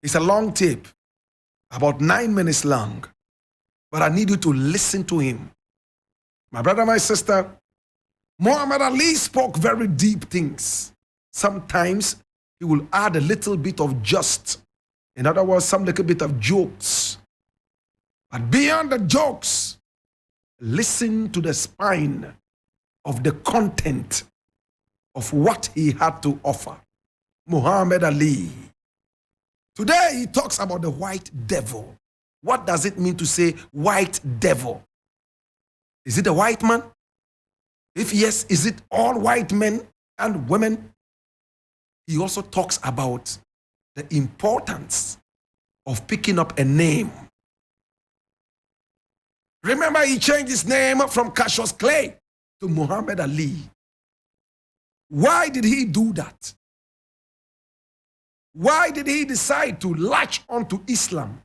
It's a long tape, about 9 minutes long, but I need you to listen to him. My brother, my sister, Muhammad Ali spoke very deep things. Sometimes he will add a little bit of just. In other words, some little bit of jokes. But beyond the jokes, listen to the spine of the content of what he had to offer. Muhammad Ali. Today he talks about the white devil. What does it mean to say white devil? Is it a white man? If yes, is it all white men and women? He also talks about the importance of picking up a name. Remember, he changed his name from Cassius Clay to Muhammad Ali. Why did he do that? Why did he decide to latch onto Islam,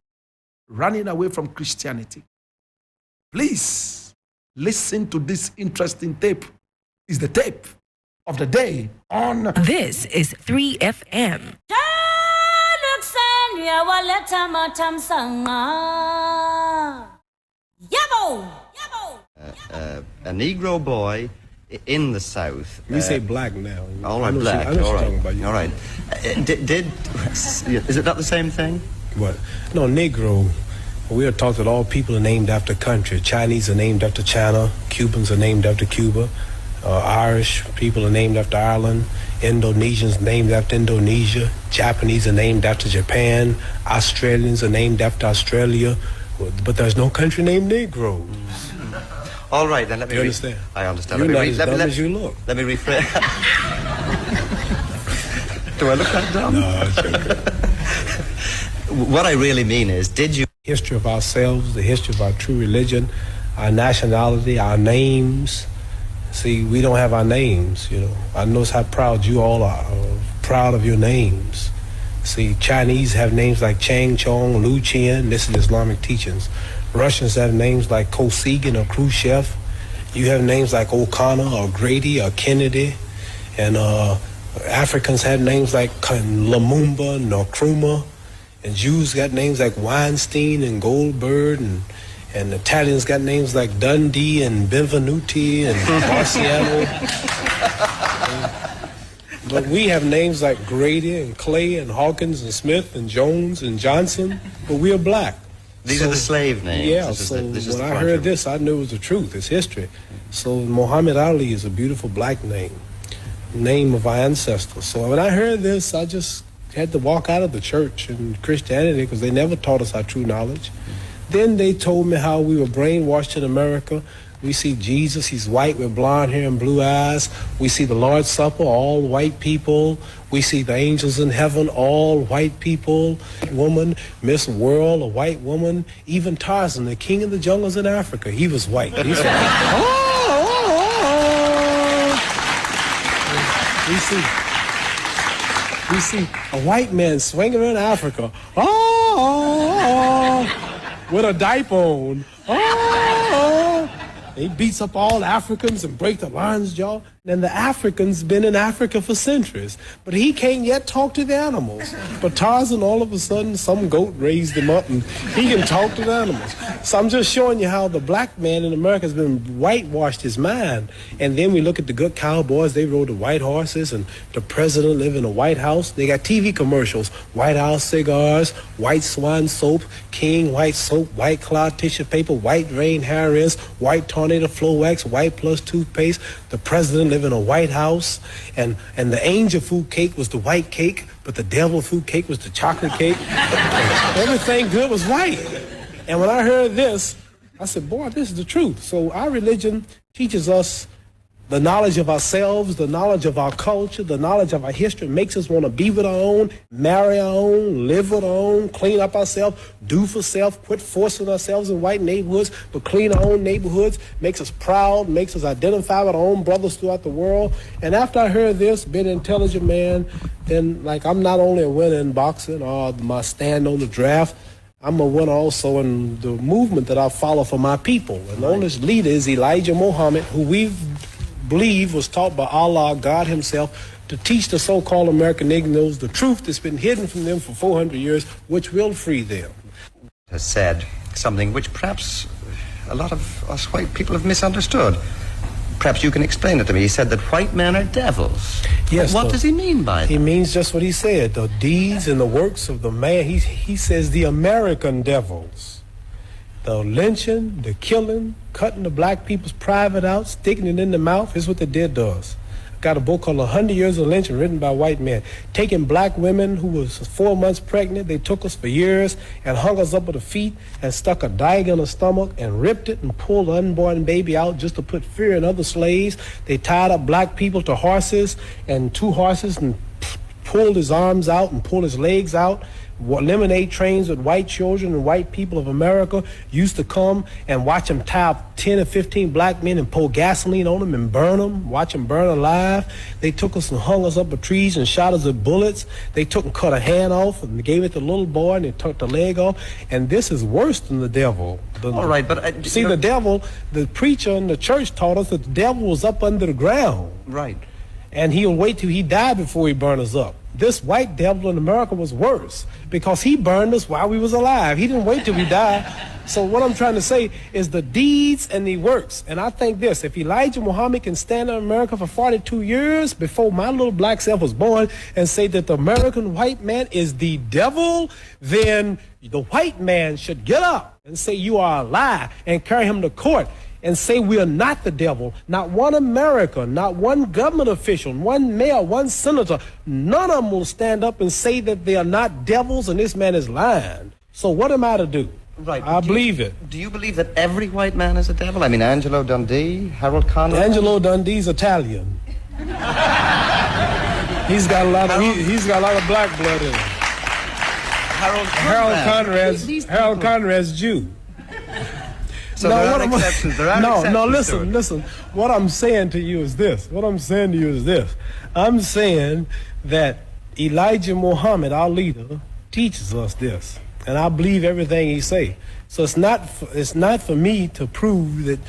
running away from Christianity? Please listen to this interesting tape. It's the tape of the day on. This is 3FM. A Negro boy in the South. We say black now. All right, black. All right. All right. Is it not the same thing? What? No, Negro. We are taught that all people are named after country. Chinese are named after China. Cubans are named after Cuba. Irish people are named after Ireland. Indonesians named after Indonesia. Japanese are named after Japan. Australians are named after Australia. But there's no country named Negro. All right, then let me. You understand? I understand. You're not as dumb as you look. Let me rephrase. Do I look that dumb? No, it's okay. What I really mean is, did you? History of ourselves, the history of our true religion, our nationality, our names. See, we don't have our names, you know. I notice how proud you all are, proud of your names. See, Chinese have names like Chang Chong, Lu Qian. This is Islamic teachings. Russians have names like Kosygin or Khrushchev. You have names like O'Connor or Grady or Kennedy. And Africans have names like Lumumba, Nkrumah. And Jews got names like Weinstein and Goldberg. And Italians got names like Dundee and Benvenuti and Marciano. But we have names like Grady and Clay and Hawkins and Smith and Jones and Johnson. But we are black. These are the slave names. Yeah, when I heard this, I knew it was the truth. It's history. So Muhammad Ali is a beautiful black name of our ancestors. So when I heard this, I just had to walk out of the church and Christianity because they never taught us our true knowledge. Then they told me how we were brainwashed in America. We see Jesus, he's white with blonde hair and blue eyes. We see the Lord's Supper, all white people. We see the angels in heaven, all white people. Woman, Miss World, a white woman. Even Tarzan, the king of the jungles in Africa, he was white. He's white. We see a white man swinging around Africa. With a diaper on. He beats up all Africans and break the lion's jaw. And the Africans been in Africa for centuries. But he can't yet talk to the animals. But Tarzan, all of a sudden, some goat raised him up and he can talk to the animals. So I'm just showing you how the black man in America has been whitewashed his mind. And then we look at the good cowboys. They rode the white horses and the president lived in a White House. They got TV commercials. White House cigars, white swan soap, King white soap, white cloud tissue paper, white rain hair rinse, white tornado flow wax, white plus toothpaste. The president lived in a White House, and the angel food cake was the white cake, but the devil food cake was the chocolate cake. Everything good was white. And when I heard this, I said, boy, this is the truth. So our religion teaches us the knowledge of ourselves, the knowledge of our culture, the knowledge of our history, makes us want to be with our own, marry our own, live with our own, clean up ourselves, do for self, quit forcing ourselves in white neighborhoods, but clean our own neighborhoods, makes us proud, makes us identify with our own brothers throughout the world. And after I heard this, being an intelligent man, then like I'm not only a winner in boxing or my stand on the draft, I'm a winner also in the movement that I follow for my people. And the only leader is Elijah Muhammad, who we believe was taught by Allah, God himself, to teach the so-called American Negroes the truth that's been hidden from them for 400 years, which will free them. Has said something which perhaps a lot of us white people have misunderstood. Perhaps you can explain it to me. He said that white men are devils. Yes. What does he mean by that? He means just what he said, the deeds and the works of the man. He says the American devils. The lynching, the killing, cutting the black people's private out, sticking it in the mouth is what they did to us. Got a book called 100 Years of Lynching written by white men. Taking black women who was 4 months pregnant, they took us for years and hung us up at the feet and stuck a dagger in the stomach and ripped it and pulled the unborn baby out just to put fear in other slaves. They tied up black people to horses and 2 horses and pulled his arms out and pulled his legs out. Lemonade trains with white children and white people of America used to come and watch them tie up 10 or 15 black men and pour gasoline on them and burn them, watch them burn alive. They took us and hung us up with trees and shot us with bullets. They took and cut a hand off and gave it to the little boy and they took the leg off. And this is worse than the devil. All right, but... see, the devil, the preacher in the church taught us that the devil was up under the ground. Right. And he'll wait till he died before he burn us up. This white devil in America was worse because he burned us while we was alive. He didn't wait till we died. So what I'm trying to say is the deeds and the works. And I think this, if Elijah Muhammad can stand in America for 42 years before my little black self was born and say that the American white man is the devil, then the white man should get up and say you are a lie and carry him to court and say we are not the devil. Not one American, not one government official, one mayor, one senator, none of them will stand up and say that they are not devils and this man is lying. So what am I to do? Right. I believe it. Do you believe that every white man is a devil? I mean, Angelo Dundee, Harold Conrad? Angelo Dundee's Italian. He's got a lot of black blood in him. Harold Conrad's Jew. So there are exceptions. There are exceptions. Listen. What I'm saying to you is this. I'm saying that Elijah Muhammad, our leader, teaches us this, and I believe everything he say. So it's not for me to prove that.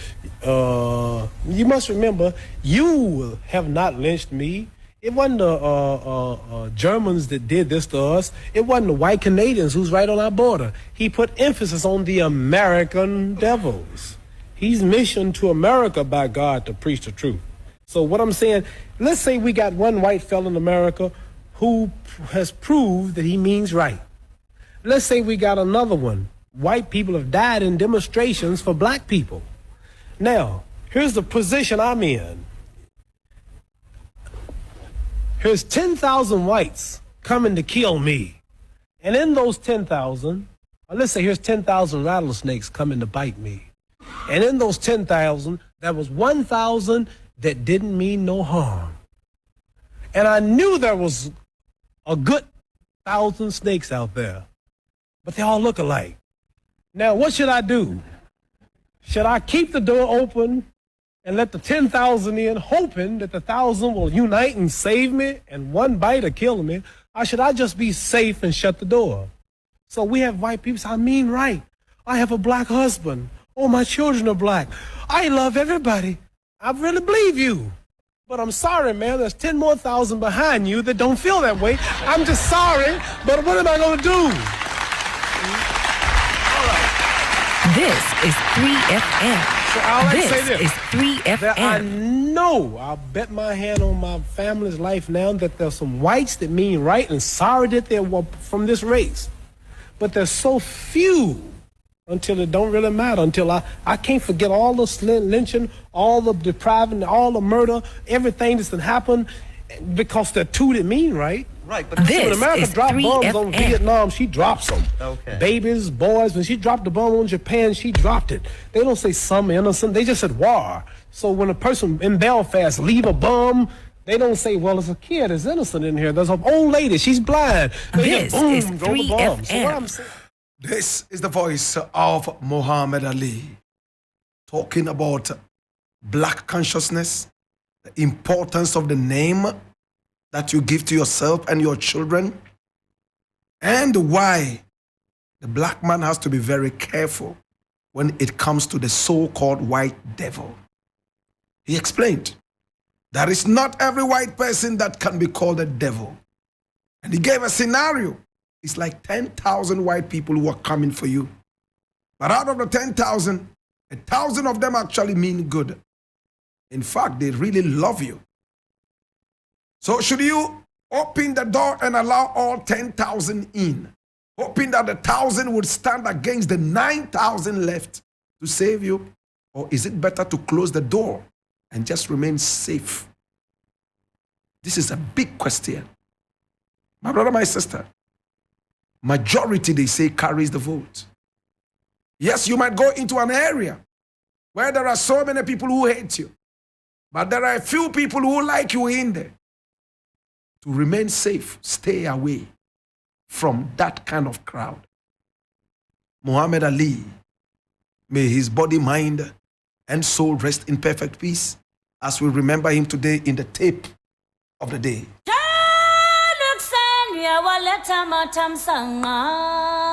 You must remember, you have not lynched me. It wasn't the Germans that did this to us. It wasn't the white Canadians who's right on our border. He put emphasis on the American devils. He's missioned to America by God to preach the truth. So what I'm saying, let's say we got one white fellow in America who has proved that he means right. Let's say we got another one. White people have died in demonstrations for black people. Now, here's the position I'm in. Here's 10,000 whites coming to kill me. And in those 10,000, let's say here's 10,000 rattlesnakes coming to bite me. And in those 10,000, there was 1,000 that didn't mean no harm. And I knew there was a good 1,000 snakes out there, but they all look alike. Now, what should I do? Should I keep the door open and let the 10,000 in, hoping that the 1,000 will unite and save me and one bite or kill me? Or should I just be safe and shut the door? So we have white people say, I mean right. I have a black husband. Oh, my children are black. I love everybody. I really believe you. But I'm sorry, man, there's 10 more thousand behind you that don't feel that way. I'm just sorry, but what am I going to do? This is 3FM. So I like to say This is 3FM. that I know, I'll bet my hand on my family's life now, that there's some whites that mean right and sorry that they're from this race. But there's so few until it don't really matter, until I can't forget all the lynching, all the depriving, all the murder, everything that's happened, because there are two that mean right. Right, but This When America is dropped bombs on 3FM. Vietnam, she drops them. Okay. Babies, boys, when she dropped the bomb on Japan, she dropped it. They don't say some innocent, they just said war. So when a person in Belfast leave a bomb, they don't say, well, there's a kid that's innocent in here. There's an old lady, she's blind. They This just boom, is throw the bomb. So 3FM. what I'm saying, This is the voice of Muhammad Ali talking about black consciousness, the importance of the name that you give to yourself and your children, and why the black man has to be very careful when it comes to the so-called white devil. He explained There is not every white person that can be called a devil. And he gave a scenario. It's like 10,000 white people who are coming for you. But out of the 10,000, 1,000 of them actually mean good. In fact, they really love you. So should you open the door and allow all 10,000 in, hoping that the 1,000 would stand against the 9,000 left to save you? Or is it better to close the door and just remain safe? This is a big question. My brother, my sister, majority, they say, carries the vote. Yes, you might go into an area where there are so many people who hate you, but there are a few people who like you in there. To remain safe, stay away from that kind of crowd. Muhammad Ali, may his body, mind, and soul rest in perfect peace as we remember him today in the tape of the day.